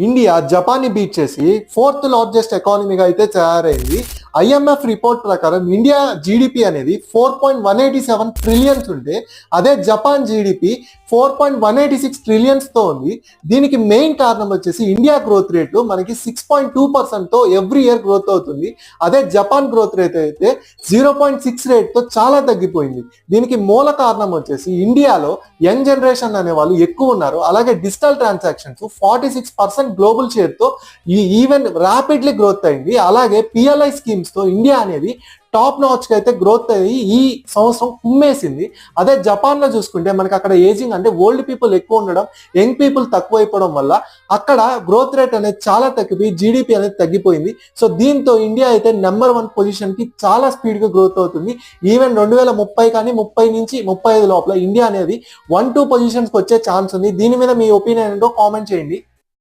India Japan ని beat చేసి 4th largest ఎకానమీగా అయితే తయారైంది. ఐఎంఎఫ్ రిపోర్ట్ ప్రకారం ఇండియా జీడిపి అనేది 4.187 ట్రిలియన్స్ ఉంటే అదే జపాన్ జీడిపి 4.186 ట్రిలియన్స్ తో ఉంది. దీనికి మెయిన్ కారణం వచ్చేసి ఇండియా గ్రోత్ రేటు మనకి 6.2% తో ఎవ్రీ ఇయర్ గ్రోత్ అవుతుంది. అదే జపాన్ గ్రోత్ రేట్ అయితే 0.6 రేట్ తో చాలా తగ్గిపోయింది. దీనికి మూల కారణం వచ్చేసి ఇండియాలో యంగ్ జనరేషన్ అనే వాళ్ళు ఎక్కువ ఉన్నారు. అలాగే డిజిటల్ ట్రాన్సాక్షన్స్ 46% గ్లోబల్ షేర్ తో ఈ ఈవెన్ ర్యాపిడ్లీ గ్రోత్ అయింది. అలాగే పిఎల్ఐ స్కీమ్స్ తో ఇండియా అనేది టాప్ నాచ్ కి అయితే గ్రోత్ అయ్యి ఈ సంవత్సరం కుమ్మేసింది. అదే జపాన్ లో చూసుకుంటే మనకి అక్కడ ఏజింగ్ అంటే ఓల్డ్ పీపుల్ ఎక్కువ ఉండడం, యంగ్ పీపుల్ తక్కువ అయిపోవడం వల్ల అక్కడ గ్రోత్ రేట్ అనేది చాలా తగ్గిపోయి జీడిపి అనేది తగ్గిపోయింది. సో దీంతో ఇండియా అయితే నెంబర్ 1 పొజిషన్ కి చాలా స్పీడ్ గా గ్రోత్ అవుతుంది. ఈవెన్ 2030 కానీ 30 నుంచి 35 లోపల ఇండియా అనేది 1-2 పొజిషన్స్ కి వచ్చే ఛాన్స్ ఉంది. దీని మీద మీ ఒపీనియన్ ఏంటో కామెంట్ చేయండి.